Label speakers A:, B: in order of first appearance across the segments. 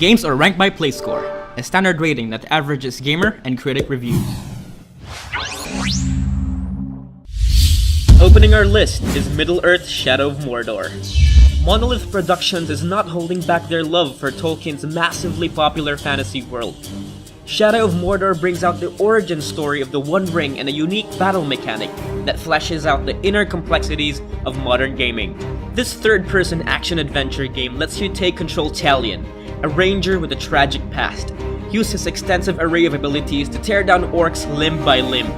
A: Games are ranked by play score, a standard rating that averages gamer and critic reviews. Opening our list is Middle-earth: Shadow of Mordor. Monolith Productions is not holding back their love for Tolkien's massively popular fantasy world. Shadow of Mordor brings out the origin story of the One Ring and a unique battle mechanic that fleshes out the inner complexities of modern gaming. This third-person action-adventure game lets you take control Talion, a ranger with a tragic past, use his extensive array of abilities to tear down orcs limb by limb.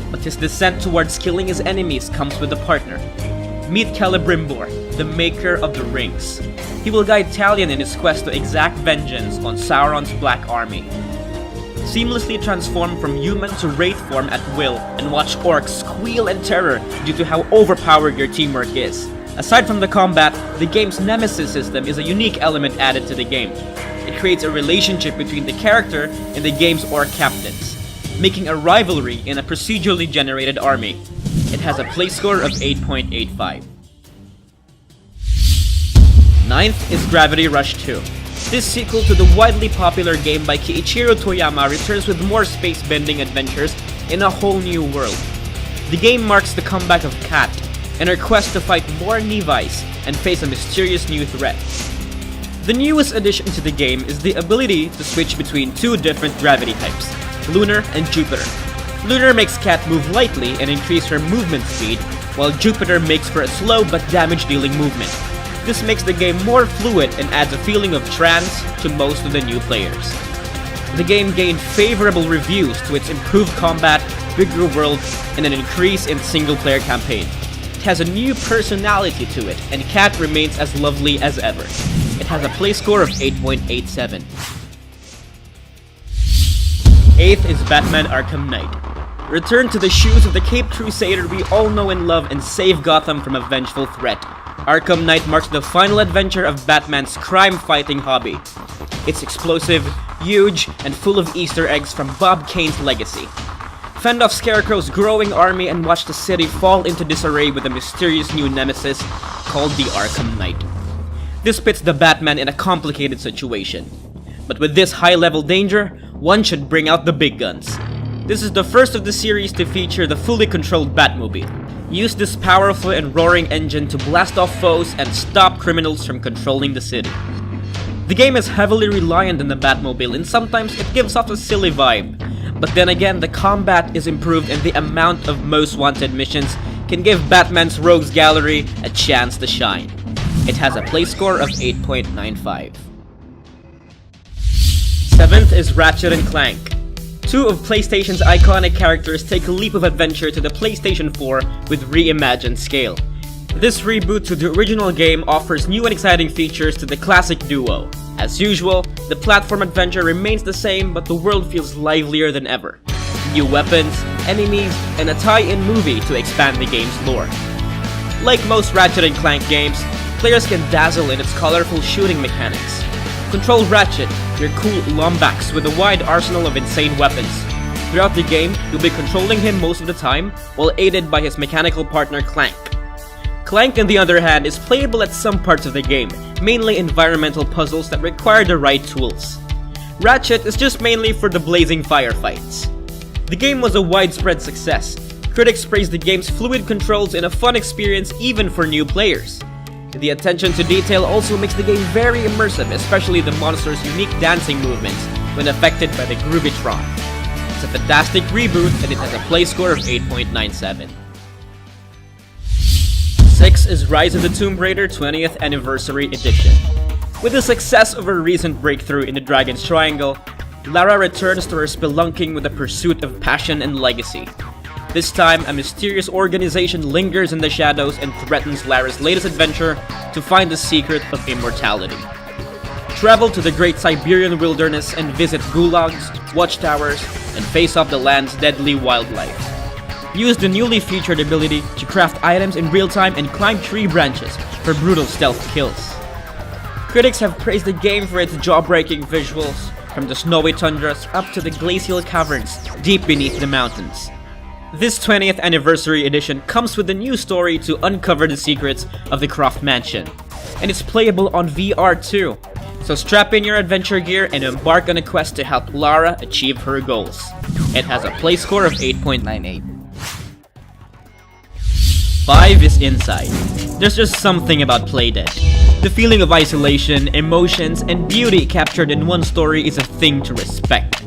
A: But his descent towards killing his enemies comes with a partner. Meet Celebrimbor, the maker of the rings. He will guide Talion in his quest to exact vengeance on Sauron's Black Army. Seamlessly transform from human to wraith form at will and watch orcs squeal in terror due to how overpowered your teamwork is. Aside from the combat, the game's nemesis system is a unique element added to the game. It creates a relationship between the character and the game's orc captains, making a rivalry in a procedurally generated army. It has a play score of 8.85. Ninth is Gravity Rush 2. This sequel to the widely popular game by Keiichiro Toyama returns with more space-bending adventures in a whole new world. The game marks the comeback of Kat and her quest to fight more Nevi's and face a mysterious new threat. The newest addition to the game is the ability to switch between two different gravity types, Lunar and Jupiter. Lunar makes Kat move lightly and increase her movement speed, while Jupiter makes for a slow but damage-dealing movement. This makes the game more fluid and adds a feeling of trance to most of the new players. The game gained favorable reviews to its improved combat, bigger world, and an increase in single-player campaign. It has a new personality to it, and Kat remains as lovely as ever. It has a play score of 8.87. 8th is Batman: Arkham Knight. Return to the shoes of the Caped Crusader we all know and love and save Gotham from a vengeful threat. Arkham Knight marks the final adventure of Batman's crime-fighting hobby. It's explosive, huge, and full of Easter eggs from Bob Kane's legacy. Fend off Scarecrow's growing army and watch the city fall into disarray with a mysterious new nemesis called the Arkham Knight. This puts the Batman in a complicated situation. But with this high-level danger, one should bring out the big guns. This is the first of the series to feature the fully controlled Batmobile. Use this powerful and roaring engine to blast off foes and stop criminals from controlling the city. The game is heavily reliant on the Batmobile and sometimes it gives off a silly vibe. But then again, the combat is improved and the amount of most wanted missions can give Batman's rogues gallery a chance to shine. It has a play score of 8.95. 7th is Ratchet and Clank. Two of PlayStation's iconic characters take a leap of adventure to the PlayStation 4 with reimagined scale. This reboot to the original game offers new and exciting features to the classic duo. As usual, the platform adventure remains the same, but the world feels livelier than ever. New weapons, enemies, and a tie-in movie to expand the game's lore. Like most Ratchet & Clank games, players can dazzle in its colorful shooting mechanics. Control Ratchet, your cool Lombax with a wide arsenal of insane weapons. Throughout the game, you'll be controlling him most of the time, while aided by his mechanical partner Clank. Clank, on the other hand, is playable at some parts of the game, mainly environmental puzzles that require the right tools. Ratchet is just mainly for the blazing firefights. The game was a widespread success. Critics praised the game's fluid controls and a fun experience even for new players. The attention to detail also makes the game very immersive, especially the monster's unique dancing movements when affected by the Groovytron. It's a fantastic reboot and it has a play score of 8.97. 6 is Rise of the Tomb Raider 20th Anniversary Edition. With the success of her recent breakthrough in the Dragon's Triangle, Lara returns to her spelunking with a pursuit of passion and legacy. This time, a mysterious organization lingers in the shadows and threatens Lara's latest adventure to find the secret of immortality. Travel to the great Siberian wilderness and visit gulags, watchtowers, and face off the land's deadly wildlife. Use the newly featured ability to craft items in real time and climb tree branches for brutal stealth kills. Critics have praised the game for its jaw-breaking visuals, from the snowy tundras up to the glacial caverns deep beneath the mountains. This 20th Anniversary Edition comes with a new story to uncover the secrets of the Croft Mansion, and it's playable on VR too. So strap in your adventure gear and embark on a quest to help Lara achieve her goals. It has a play score of 8.98. 5 is Inside. There's just something about Playdead. The feeling of isolation, emotions, and beauty captured in one story is a thing to respect.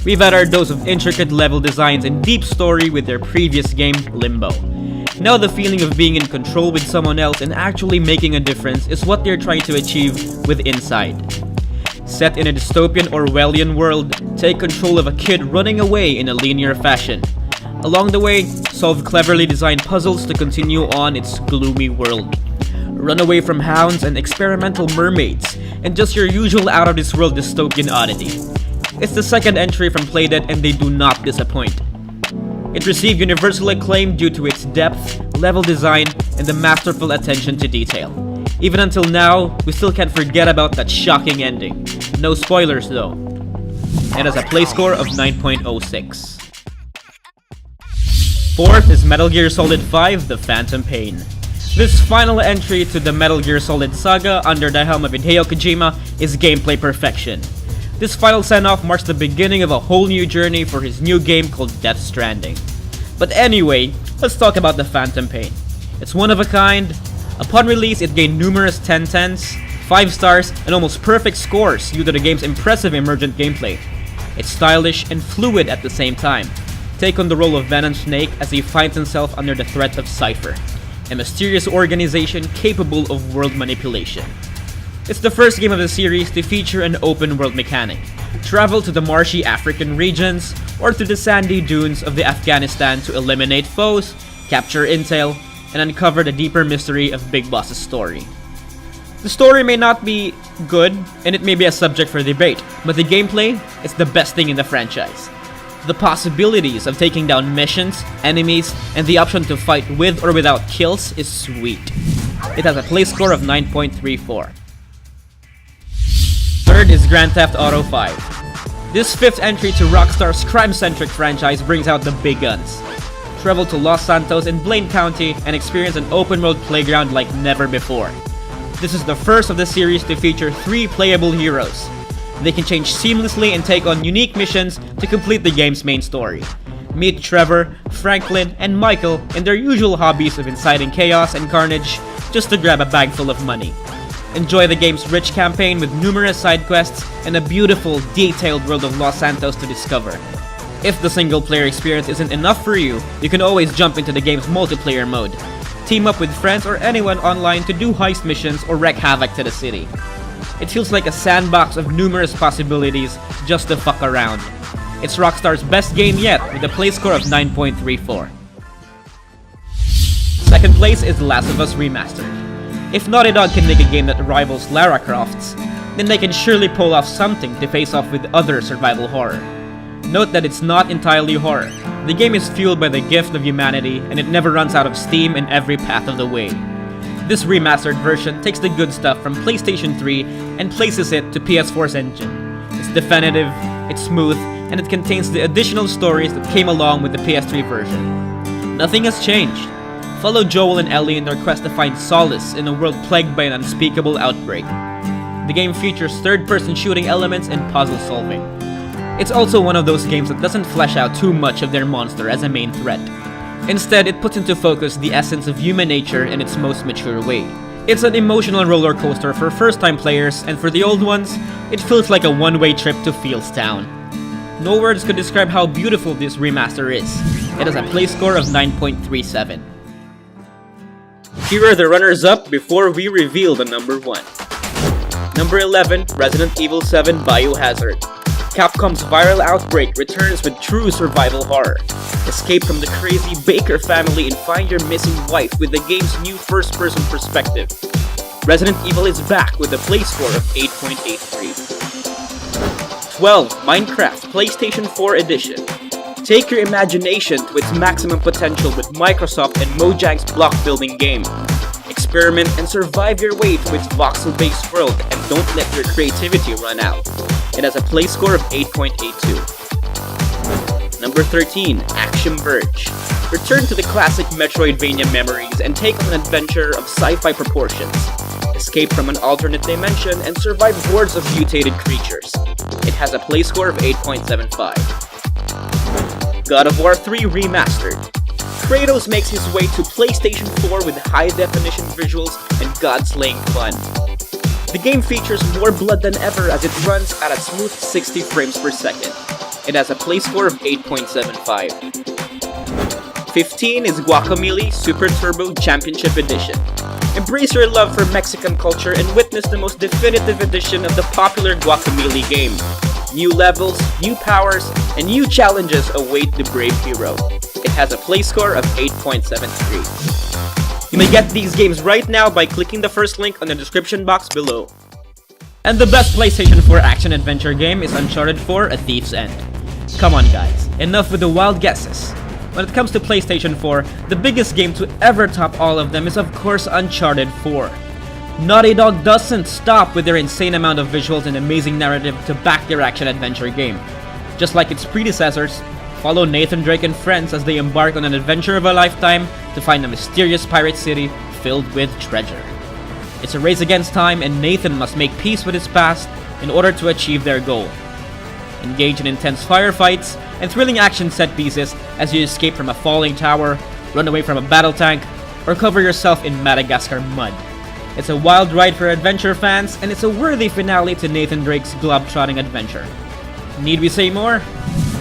A: We've had our dose of intricate level designs and deep story with their previous game, Limbo. Now the feeling of being in control with someone else and actually making a difference is what they're trying to achieve with Inside. Set in a dystopian Orwellian world, take control of a kid running away in a linear fashion. Along the way, solve cleverly designed puzzles to continue on its gloomy world. Run away from hounds and experimental mermaids, and just your usual out-of-this-world dystopian oddity. It's the second entry from Playdead and they do not disappoint. It received universal acclaim due to its depth, level design, and the masterful attention to detail. Even until now, we still can't forget about that shocking ending. No spoilers though. It has a play score of 9.06. 4th is Metal Gear Solid 5: The Phantom Pain. This final entry to the Metal Gear Solid saga under the helm of Hideo Kojima is gameplay perfection. This final send-off marks the beginning of a whole new journey for his new game called Death Stranding. But anyway, let's talk about The Phantom Pain. It's one of a kind. Upon release, it gained numerous 10/10s, 5 stars, and almost perfect scores due to the game's impressive emergent gameplay. It's stylish and fluid at the same time. Take on the role of Venom Snake as he finds himself under the threat of Cypher, a mysterious organization capable of world manipulation. It's the first game of the series to feature an open world mechanic. Travel to the marshy African regions or to the sandy dunes of the Afghanistan to eliminate foes, capture intel, and uncover the deeper mystery of Big Boss's story. The story may not be good and it may be a subject for debate, but the gameplay is the best thing in the franchise. The possibilities of taking down missions, enemies, and the option to fight with or without kills is sweet. It has a play score of 9.34. 3rd is Grand Theft Auto 5. This 5th entry to Rockstar's crime-centric franchise brings out the big guns. Travel to Los Santos in Blaine County and experience an open-world playground like never before. This is the first of the series to feature 3 playable heroes. They can change seamlessly and take on unique missions to complete the game's main story. Meet Trevor, Franklin, and Michael in their usual hobbies of inciting chaos and carnage just to grab a bag full of money. Enjoy the game's rich campaign with numerous side quests and a beautiful, detailed world of Los Santos to discover. If the single-player experience isn't enough for you, you can always jump into the game's multiplayer mode. Team up with friends or anyone online to do heist missions or wreak havoc to the city. It feels like a sandbox of numerous possibilities just to fuck around. It's Rockstar's best game yet with a play score of 9.34. 2nd place is The Last of Us Remastered. If Naughty Dog can make a game that rivals Lara Croft's, then they can surely pull off something to face off with other survival horror. Note that it's not entirely horror. The game is fueled by the gift of humanity and it never runs out of steam in every path of the way. This remastered version takes the good stuff from PlayStation 3 and places it to PS4's engine. It's definitive, it's smooth, and it contains the additional stories that came along with the PS3 version. Nothing has changed. Follow Joel and Ellie in their quest to find solace in a world plagued by an unspeakable outbreak. The game features 3rd-person shooting elements and puzzle solving. It's also one of those games that doesn't flesh out too much of their monster as a main threat. Instead, it puts into focus the essence of human nature in its most mature way. It's an emotional roller coaster for first-time players, and for the old ones, it feels like a one-way trip to Fields Town. No words could describe how beautiful this remaster is. It has a play score of 9.37. Here are the runners-up before we reveal the number 1. Number 11, Resident Evil 7 Biohazard. Capcom's viral outbreak returns with true survival horror. Escape from the crazy Baker family and find your missing wife with the game's new first-person perspective. Resident Evil is back with a play score of 8.83. 12. Minecraft PlayStation 4 Edition. Take your imagination to its maximum potential with Microsoft and Mojang's block-building game. Experiment and survive your way through its voxel-based world and don't let your creativity run out. It has a play score of 8.82. Number 13, Action Verge. Return to the classic Metroidvania memories and take on an adventure of sci-fi proportions. escape from an alternate dimension, and survive hordes of mutated creatures. It has a play score of 8.75. God of War 3 Remastered. Kratos makes his way to PlayStation 4 with high-definition visuals and god-slaying fun. The game features more blood than ever as it runs at a smooth 60 frames per second. It has a play score of 8.75. 15 is Guacamelee Super Turbo Championship Edition. Embrace your love for Mexican culture and witness the most definitive edition of the popular Guacamelee game. New levels, new powers, and new challenges await the brave hero. It has a play score of 8.73. You may get these games right now by clicking the first link on the description box below. And the best PlayStation 4 action-adventure game is Uncharted 4: A Thief's End. Come on guys, enough with the wild guesses. When it comes to PlayStation 4, the biggest game to ever top all of them is of course Uncharted 4. Naughty Dog doesn't stop with their insane amount of visuals and amazing narrative to back their action-adventure game. Just like its predecessors, follow Nathan Drake and friends as they embark on an adventure of a lifetime to find a mysterious pirate city filled with treasure. It's a race against time, and Nathan must make peace with his past in order to achieve their goal. Engage in intense firefights and thrilling action set pieces as you escape from a falling tower, run away from a battle tank, or cover yourself in Madagascar mud. It's a wild ride for adventure fans, and it's a worthy finale to Nathan Drake's globe-trotting adventure. Need we say more?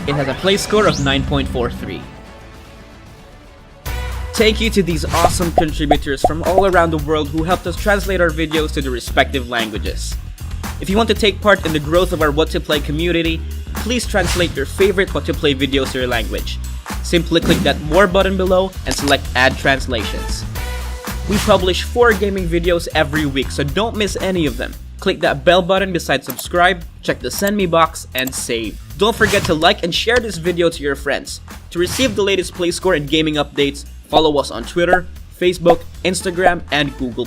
A: It has a play score of 9.43. Thank you to these awesome contributors from all around the world who helped us translate our videos to the respective languages. If you want to take part in the growth of our What to Play community, please translate your favorite What to Play videos to your language. Simply click that More button below and select Add Translations. We publish 4 gaming videos every week, so don't miss any of them. Click that bell button beside subscribe, check the send me box, and save. Don't forget to like and share this video to your friends. To receive the latest play score and gaming updates, follow us on Twitter, Facebook, Instagram, and Google+.